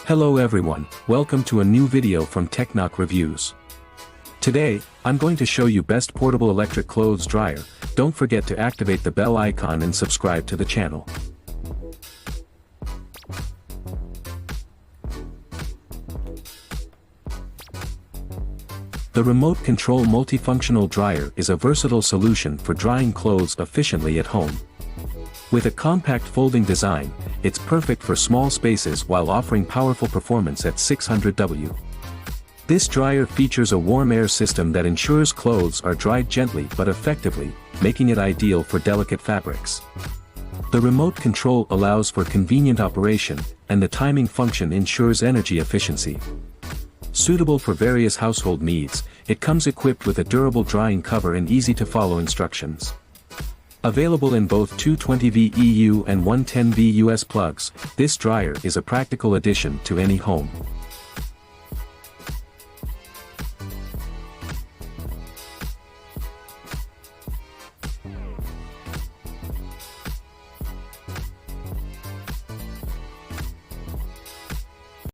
Hello everyone, welcome to a new video from Technoc Reviews. Today, I'm going to show you best portable electric clothes dryer. Don't forget to activate the bell icon and subscribe to the channel. The remote control multifunctional dryer is a versatile solution for drying clothes efficiently at home. With a compact folding design, it's perfect for small spaces while offering powerful performance at 600W. This dryer features a warm air system that ensures clothes are dried gently but effectively, making it ideal for delicate fabrics. The remote control allows for convenient operation, and the timing function ensures energy efficiency. Suitable for various household needs, it comes equipped with a durable drying cover and easy-to-follow instructions. Available in both 220V EU and 110V US plugs, this dryer is a practical addition to any home.